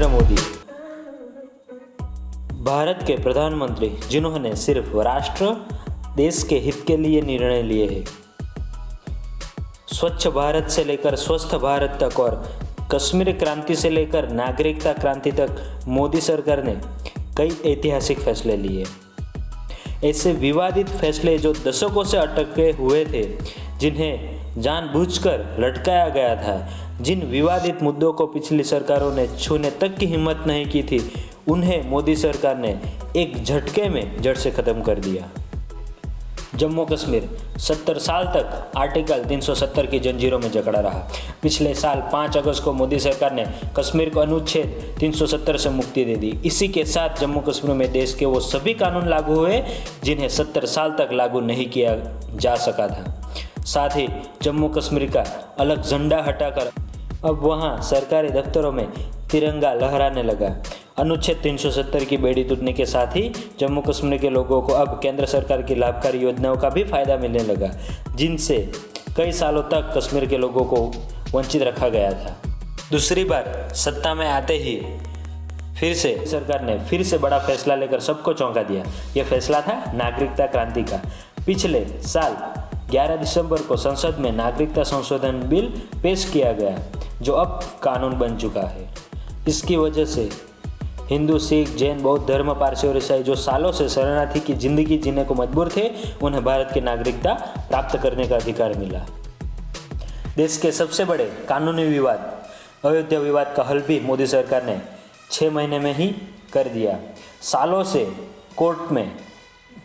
नरेंद्र मोदी भारत के प्रधानमंत्री जिन्होंने सिर्फ राष्ट्र देश के हित के लिए निर्णय लिए हैं। स्वच्छ भारत से लेकर स्वस्थ भारत तक और कश्मीर क्रांति से लेकर नागरिकता क्रांति तक मोदी सरकार ने कई ऐतिहासिक फैसले लिए। ऐसे विवादित फैसले जो दशकों से अटके हुए थे, जिन्हें जानबूझकर लटकाया गया था, जिन विवादित मुद्दों को पिछली सरकारों ने छूने तक की हिम्मत नहीं की थी, उन्हें मोदी सरकार ने एक झटके में जड़ से खत्म कर दिया। जम्मू कश्मीर 70 साल तक आर्टिकल 370 की जंजीरों में जकड़ा रहा। पिछले साल 5 अगस्त को मोदी सरकार ने कश्मीर को अनुच्छेद 370 से मुक्ति दे दी। इसी के साथ जम्मू कश्मीर में देश के वो सभी कानून लागू हुए जिन्हें 70 साल तक लागू नहीं किया जा सका था। साथ ही जम्मू कश्मीर का अलग झंडा हटाकर अब वहाँ सरकारी दफ्तरों में तिरंगा लहराने लगा। अनुच्छेद 370 की बेड़ी टूटने के साथ ही जम्मू कश्मीर के लोगों को अब केंद्र सरकार की लाभकारी योजनाओं का भी फायदा मिलने लगा, जिनसे कई सालों तक कश्मीर के लोगों को वंचित रखा गया था। दूसरी बार सत्ता में आते ही फिर से सरकार ने फिर से बड़ा फैसला लेकर सबको चौंका दिया। यह फैसला था नागरिकता क्रांति का। पिछले साल 11 दिसंबर को संसद में नागरिकता संशोधन बिल पेश किया गया, जो अब कानून बन चुका है। इसकी वजह से हिंदू, सिख, जैन, बौद्ध धर्म, पारसी और ईसाई जो सालों से शरणार्थी की जिंदगी जीने को मजबूर थे, उन्हें भारत की नागरिकता प्राप्त करने का अधिकार मिला। देश के सबसे बड़े कानूनी विवाद अयोध्या विवाद का हल भी मोदी सरकार ने 6 महीने में ही कर दिया। सालों से कोर्ट में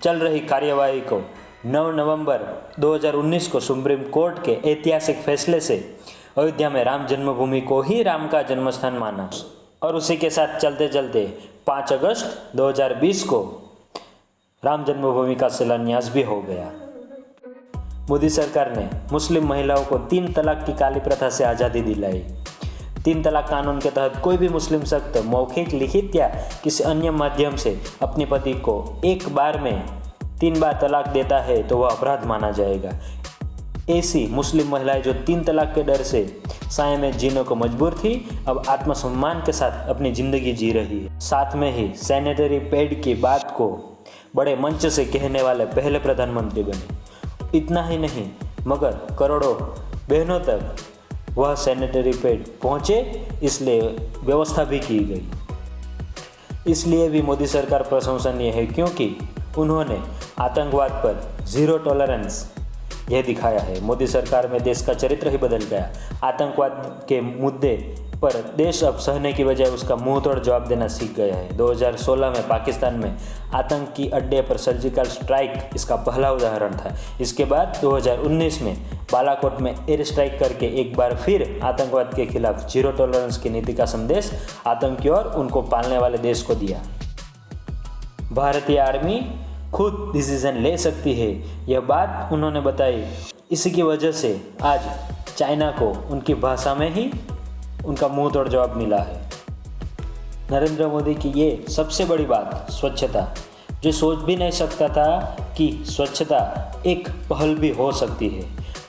चल रही कार्यवाही को 9 नवंबर 2019 को सुप्रीम कोर्ट के ऐतिहासिक फैसले से अयोध्या में राम जन्मभूमि को ही राम का जन्मस्थान माना और उसी के साथ चलते चलते 5 अगस्त 2020 को राम जन्मभूमि का शिलान्यास भी हो गया। मोदी सरकार ने मुस्लिम महिलाओं को 3 तलाक की काली प्रथा से आज़ादी दिलाई। 3 तलाक कानून के तहत कोई भी मुस्लिम शख्स मौखिक, लिखित या किसी अन्य माध्यम से अपने पति को एक बार में 3 बार तलाक देता है तो वह अपराध माना जाएगा। ऐसी मुस्लिम महिलाएं जो 3 तलाक के डर से साए में जीने को मजबूर थी, अब आत्मसम्मान के साथ अपनी ज़िंदगी जी रही है। साथ में ही सैनिटरी पैड की बात को बड़े मंच से कहने वाले पहले प्रधानमंत्री बने। इतना ही नहीं, मगर करोड़ों बहनों तक वह सैनिटरी पैड पहुँचे, इसलिए व्यवस्था भी की गई। इसलिए भी मोदी सरकार प्रशंसनीय है, क्योंकि उन्होंने आतंकवाद पर ज़ीरो टॉलरेंस यह दिखाया है। मोदी सरकार में देश का चरित्र ही बदल गया। आतंकवाद के मुद्दे पर देश अब सहने की बजाय उसका मुंह तोड़ जवाब देना सीख गया है। 2016 में पाकिस्तान में आतंकी अड्डे पर सर्जिकल स्ट्राइक इसका पहला उदाहरण था। इसके बाद 2019 में बालाकोट में एयर स्ट्राइक करके एक बार फिर आतंकवाद के खिलाफ जीरो टॉलरेंस की नीति का संदेश आतंकी और उनको पालने वाले देश को दिया। भारतीय आर्मी खुद डिसीजन ले सकती है, यह बात उन्होंने बताई। इसी की वजह से आज चाइना को उनकी भाषा में ही उनका मुंह तोड़ जवाब मिला है। नरेंद्र मोदी की ये सबसे बड़ी बात स्वच्छता, जो सोच भी नहीं सकता था कि स्वच्छता एक पहल भी हो सकती है।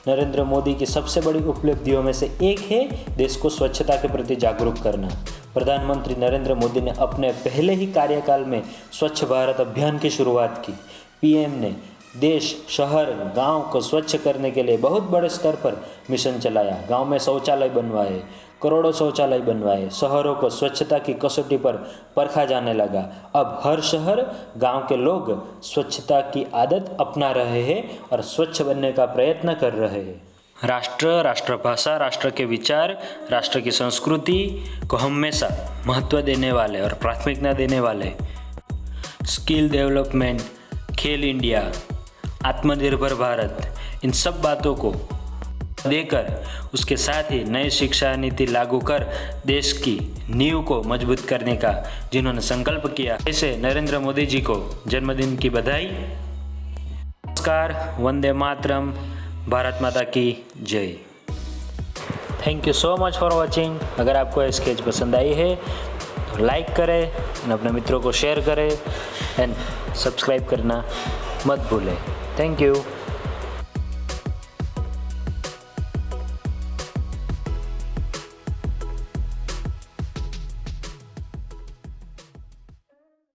नरेंद्र मोदी की सबसे बड़ी उपलब्धियों में से एक है देश को स्वच्छता के प्रति जागरूक करना। प्रधानमंत्री नरेंद्र मोदी ने अपने पहले ही कार्यकाल में स्वच्छ भारत अभियान की शुरुआत की। पीएम ने देश, शहर, गांव को स्वच्छ करने के लिए बहुत बड़े स्तर पर मिशन चलाया। गांव में शौचालय बनवाए, करोड़ों शौचालय बनवाए। शहरों को स्वच्छता की कसौटी पर परखा जाने लगा। अब हर शहर, गांव के लोग स्वच्छता की आदत अपना रहे हैं और स्वच्छ बनने का प्रयत्न कर रहे हैं। राष्ट्र, राष्ट्रभाषा, राष्ट्र के विचार, राष्ट्र की संस्कृति को हमेशा महत्व देने वाले और प्राथमिकता देने वाले स्किल डेवलपमेंट, खेल इंडिया, आत्मनिर्भर भारत, इन सब बातों को देकर उसके साथ ही नई शिक्षा नीति लागू कर देश की नींव को मजबूत करने का जिन्होंने संकल्प किया, ऐसे नरेंद्र मोदी जी को जन्मदिन की बधाई। नमस्कार, वंदे मातरम, भारत माता की जय। Thank you so much for watching. अगर आपको ये स्केच पसंद आई है तो लाइक करें और अपने मित्रों को शेयर करें एंड सब्सक्राइब करना मत भूलें। Thank you.